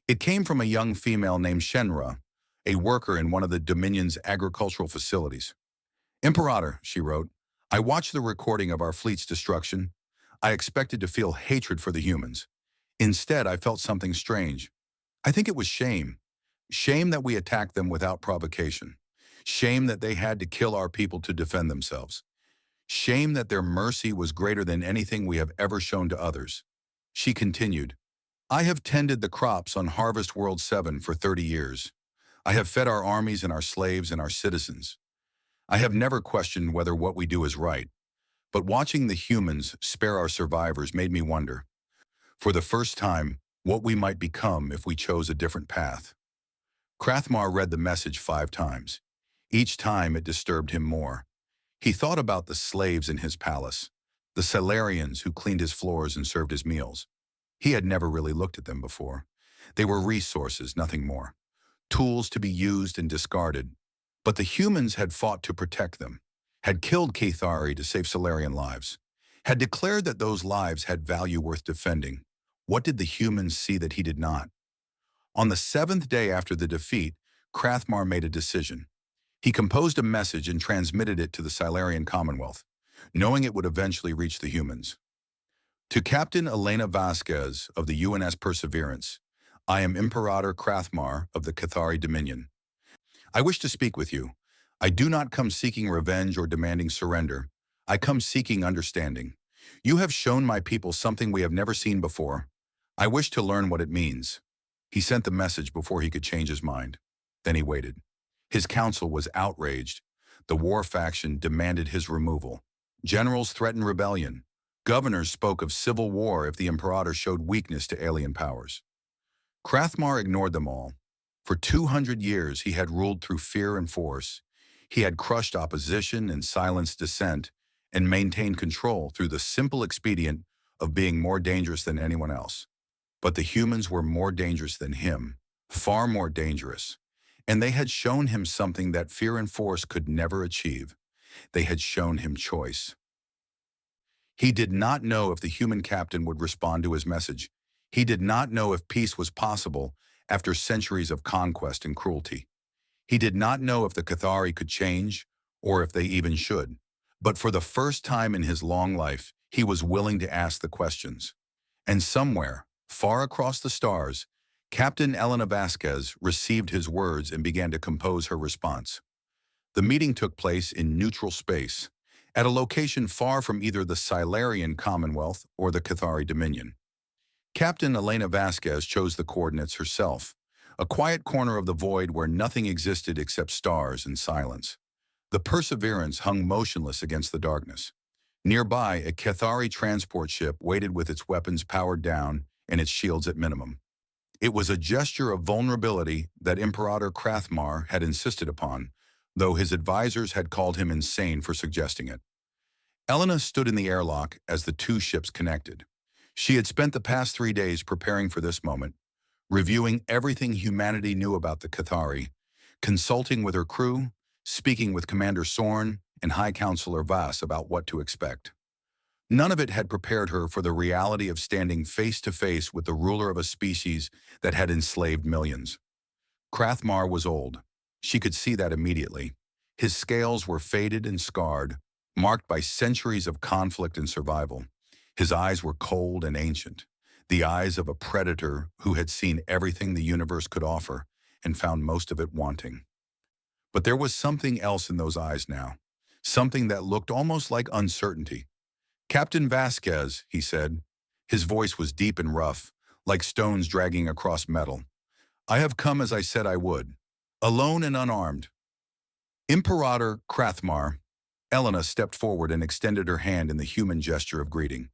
It came from a young female named Shenra, a worker in one of the Dominion's agricultural facilities. Imperator, she wrote, I watched the recording of our fleet's destruction. I expected to feel hatred for the humans. Instead, I felt something strange. I think it was shame. Shame that we attacked them without provocation. Shame that they had to kill our people to defend themselves. Shame that their mercy was greater than anything we have ever shown to others. She continued, I have tended the crops on Harvest World 7 for 30 years. I have fed our armies and our slaves and our citizens. I have never questioned whether what we do is right. But watching the humans spare our survivors made me wonder, for the first time, what we might become if we chose a different path. Krathmar read the message 5 times. Each time it disturbed him more. He thought about the slaves in his palace, the Salarians who cleaned his floors and served his meals. He had never really looked at them before. They were resources, nothing more. Tools to be used and discarded. But the humans had fought to protect them, had killed Cathari to save Salarian lives, had declared that those lives had value worth defending. What did the humans see that he did not? On the 7th day after the defeat, Krathmar made a decision. He composed a message and transmitted it to the Silarian Commonwealth, knowing it would eventually reach the humans. To Captain Elena Vasquez of the UNS Perseverance, I am Imperator Krathmar of the Cathari Dominion. I wish to speak with you. I do not come seeking revenge or demanding surrender. I come seeking understanding. You have shown my people something we have never seen before. I wish to learn what it means. He sent the message before he could change his mind. Then he waited. His council was outraged. The war faction demanded his removal. Generals threatened rebellion. Governors spoke of civil war if the Imperator showed weakness to alien powers. Krathmar ignored them all. For 200 years, he had ruled through fear and force. He had crushed opposition and silenced dissent, and maintained control through the simple expedient of being more dangerous than anyone else. But the humans were more dangerous than him, far more dangerous. And they had shown him something that fear and force could never achieve. They had shown him choice. He did not know if the human captain would respond to his message. He did not know if peace was possible after centuries of conquest and cruelty. He did not know if the Cathari could change, or if they even should. But for the first time in his long life, he was willing to ask the questions. And somewhere, far across the stars, Captain Elena Vasquez received his words and began to compose her response. The meeting took place in neutral space, at a location far from either the Silurian Commonwealth or the Cathari Dominion. Captain Elena Vasquez chose the coordinates herself, a quiet corner of the void where nothing existed except stars and silence. The Perseverance hung motionless against the darkness. Nearby, a Cathari transport ship waited with its weapons powered down and its shields at minimum. It was a gesture of vulnerability that Imperator Krathmar had insisted upon, though his advisors had called him insane for suggesting it. Elena stood in the airlock as the two ships connected. She had spent the past 3 days preparing for this moment, reviewing everything humanity knew about the Cathari, consulting with her crew, speaking with Commander Sorn and High Counselor Vass about what to expect. None of it had prepared her for the reality of standing face to face with the ruler of a species that had enslaved millions. Krathmar was old. She could see that immediately. His scales were faded and scarred, marked by centuries of conflict and survival. His eyes were cold and ancient, the eyes of a predator who had seen everything the universe could offer and found most of it wanting. But there was something else in those eyes now, something that looked almost like uncertainty. "Captain Vasquez," he said. His voice was deep and rough, like stones dragging across metal. "I have come as I said I would, alone and unarmed." Imperator Krathmar. Elena stepped forward and extended her hand in the human gesture of greeting.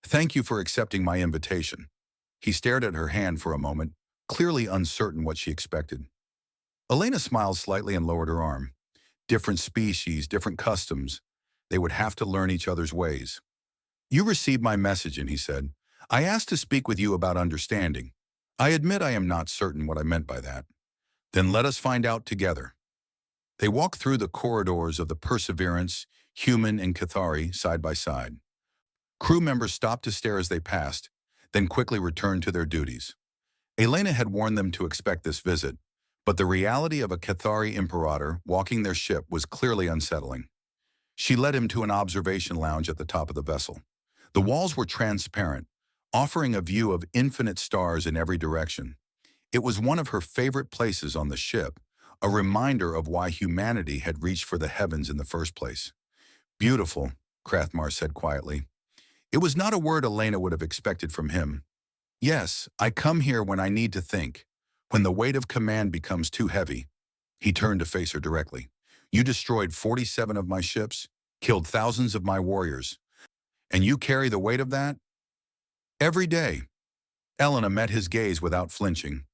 "Thank you for accepting my invitation." He stared at her hand for a moment, clearly uncertain what she expected. Elena smiled slightly and lowered her arm. Different species, different customs. They would have to learn each other's ways. "You received my message," and he said. "I asked to speak with you about understanding. I admit I am not certain what I meant by that. Then let us find out together." They walked through the corridors of the Perseverance, human and Cathari, side by side. Crew members stopped to stare as they passed, then quickly returned to their duties. Elena had warned them to expect this visit, but the reality of a Cathari Imperator walking their ship was clearly unsettling. She led him to an observation lounge at the top of the vessel. The walls were transparent, offering a view of infinite stars in every direction. It was one of her favorite places on the ship, a reminder of why humanity had reached for the heavens in the first place. "Beautiful," Krathmar said quietly. It was not a word Elena would have expected from him. "Yes, I come here when I need to think, when the weight of command becomes too heavy." He turned to face her directly. "You destroyed 47 of my ships, killed thousands of my warriors, and you carry the weight of that? Every day." Elena met his gaze without flinching.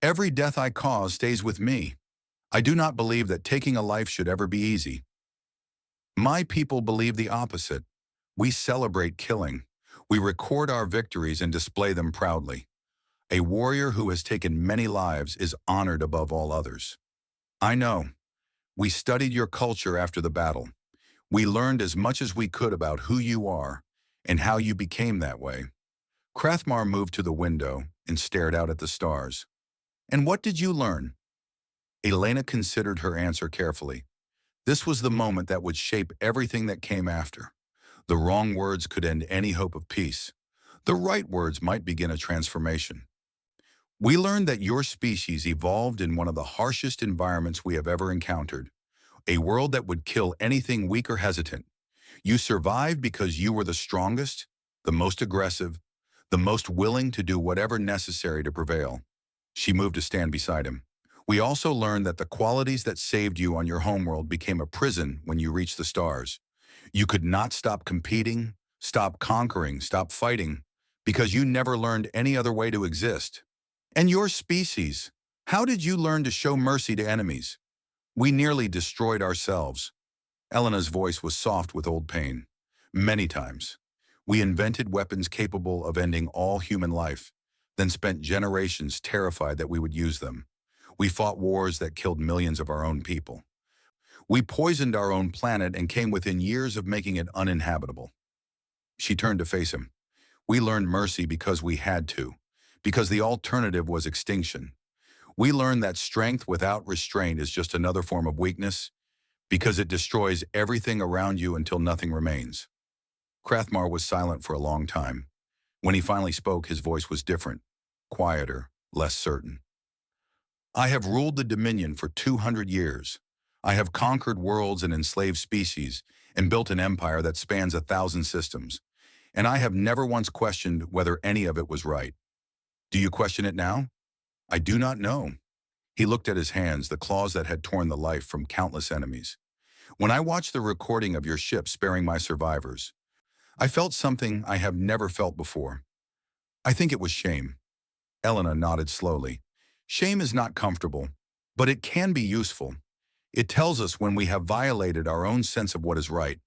"Every death I cause stays with me. I do not believe that taking a life should ever be easy. My people believe the opposite. We celebrate killing. We record our victories and display them proudly. A warrior who has taken many lives is honored above all others. I know. We studied your culture after the battle. We learned as much as we could about who you are and how you became that way." Krathmar moved to the window and stared out at the stars. "And what did you learn?" Elena considered her answer carefully. This was the moment that would shape everything that came after. The wrong words could end any hope of peace. The right words might begin a transformation. "We learned that your species evolved in one of the harshest environments we have ever encountered, a world that would kill anything weak or hesitant. You survived because you were the strongest, the most aggressive, the most willing to do whatever necessary to prevail." She moved to stand beside him. "We also learned that the qualities that saved you on your homeworld became a prison when you reached the stars. You could not stop competing, Stop conquering, stop fighting, because you never learned any other way to exist. And your species, how did you learn to show mercy to enemies? We nearly destroyed ourselves. Elena's voice was soft with old pain. Many times. We invented weapons capable of ending all human life, then spent generations terrified that we would use them. We fought wars that killed millions of our own people. We poisoned our own planet and came within years of making it uninhabitable. She turned to face him. We learned mercy because we had to, because the alternative was extinction. We learned that strength without restraint is just another form of weakness, because it destroys everything around you until nothing remains. Krathmar was silent for a long time. When he finally spoke, his voice was different, quieter, less certain. I have ruled the Dominion for 200 years. I have conquered worlds and enslaved species and built an empire that spans 1,000 systems. And I have never once questioned whether any of it was right. Do you question it now? I do not know. He looked at his hands, the claws that had torn the life from countless enemies. When I watched the recording of your ship sparing my survivors, I felt something I have never felt before. I think it was shame. Elena nodded slowly. Shame is not comfortable, but it can be useful. It tells us when we have violated our own sense of what is right.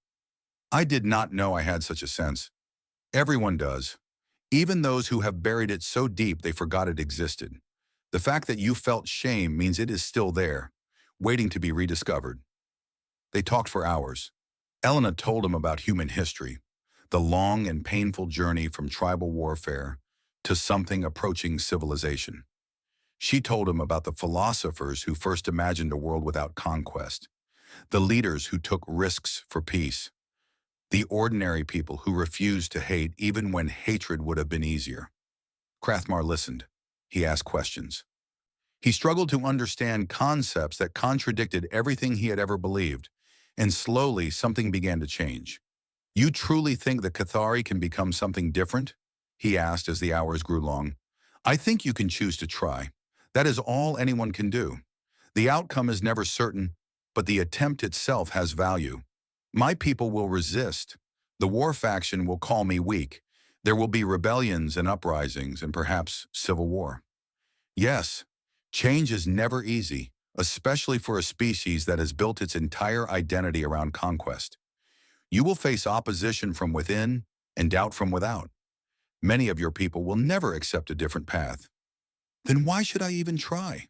I did not know I had such a sense. Everyone does. Even those who have buried it so deep they forgot it existed. The fact that you felt shame means it is still there, waiting to be rediscovered. They talked for hours. Elena told him about human history, the long and painful journey from tribal warfare to something approaching civilization. She told him about the philosophers who first imagined a world without conquest, the leaders who took risks for peace, the ordinary people who refused to hate even when hatred would have been easier. Krathmar listened. He asked questions. He struggled to understand concepts that contradicted everything he had ever believed, and slowly something began to change. You truly think the Cathari can become something different? He asked as the hours grew long. I think you can choose to try. That is all anyone can do. The outcome is never certain, but the attempt itself has value. My people will resist. The war faction will call me weak. There will be rebellions and uprisings and perhaps civil war. Yes, change is never easy, especially for a species that has built its entire identity around conquest. You will face opposition from within and doubt from without. Many of your people will never accept a different path. Then why should I even try?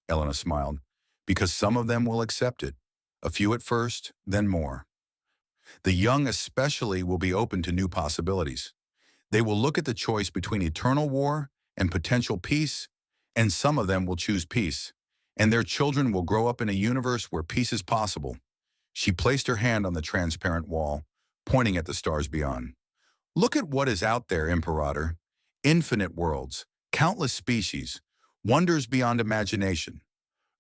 Elena smiled. Because some of them will accept it. A few at first, then more. The young especially will be open to new possibilities. They will look at the choice between eternal war and potential peace, and some of them will choose peace, and their children will grow up in a universe where peace is possible. She placed her hand on the transparent wall, pointing at the stars beyond. Look at what is out there, Imperator. Infinite worlds, countless species, wonders beyond imagination.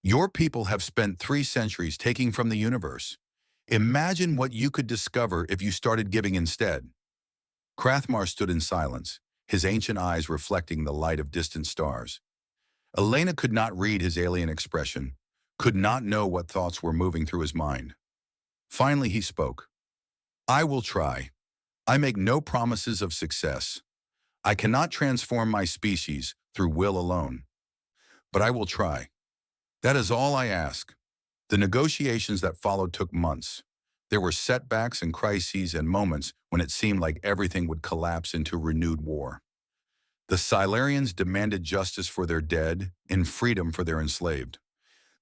Your people have spent 3 centuries taking from the universe. Imagine what you could discover if you started giving instead. Krathmar stood in silence, his ancient eyes reflecting the light of distant stars. Elena could not read his alien expression, could not know what thoughts were moving through his mind. Finally he spoke. I will try. I make no promises of success. I cannot transform my species through will alone. But I will try. That is all I ask. The negotiations that followed took months. There were setbacks and crises and moments when it seemed like everything would collapse into renewed war. The Silurians demanded justice for their dead and freedom for their enslaved.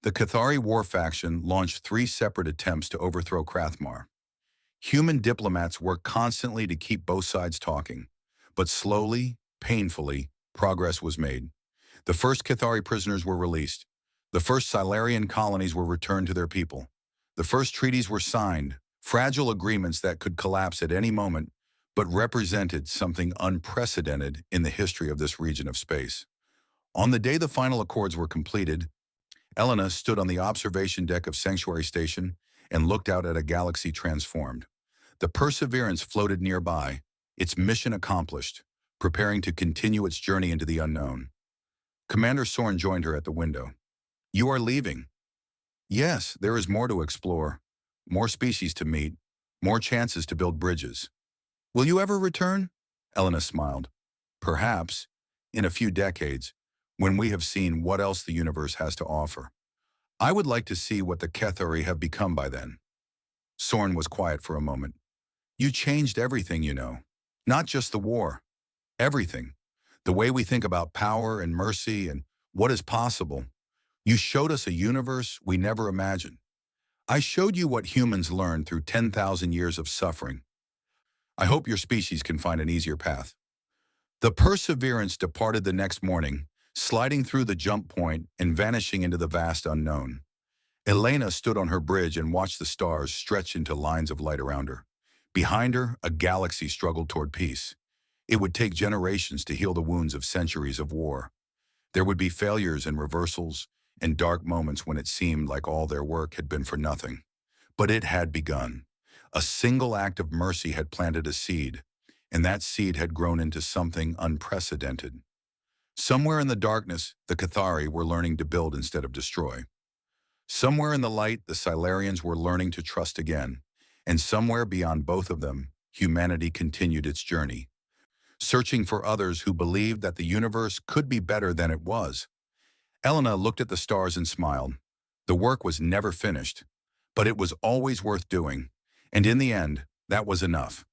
The Cathari war faction launched 3 separate attempts to overthrow Krathmar. Human diplomats worked constantly to keep both sides talking, but slowly, painfully, progress was made. The first Cathari prisoners were released. The first Silurian colonies were returned to their people. The first treaties were signed, fragile agreements that could collapse at any moment, but represented something unprecedented in the history of this region of space. On the day the final accords were completed, Elena stood on the observation deck of Sanctuary Station and looked out at a galaxy transformed. The Perseverance floated nearby, its mission accomplished, preparing to continue its journey into the unknown. Commander Sorn joined her at the window. You are leaving. Yes, there is more to explore, more species to meet, more chances to build bridges. Will you ever return? Elena smiled. Perhaps, in a few decades, when we have seen what else the universe has to offer. I would like to see what the Kethari have become by then. Sorn was quiet for a moment. You changed everything, you know. Not just the war. Everything. The way we think about power and mercy and what is possible. You showed us a universe we never imagined. I showed you what humans learned through 10,000 years of suffering. I hope your species can find an easier path. The Perseverance departed the next morning, sliding through the jump point and vanishing into the vast unknown. Elena stood on her bridge and watched the stars stretch into lines of light around her. Behind her, a galaxy struggled toward peace. It would take generations to heal the wounds of centuries of war. There would be failures and reversals, and dark moments when it seemed like all their work had been for nothing. But it had begun. A single act of mercy had planted a seed, and that seed had grown into something unprecedented. Somewhere in the darkness, the Cathari were learning to build instead of destroy. Somewhere in the light, the Silurians were learning to trust again, and somewhere beyond both of them, humanity continued its journey, searching for others who believed that the universe could be better than it was. Elena looked at the stars and smiled. The work was never finished, but it was always worth doing, and in the end, that was enough.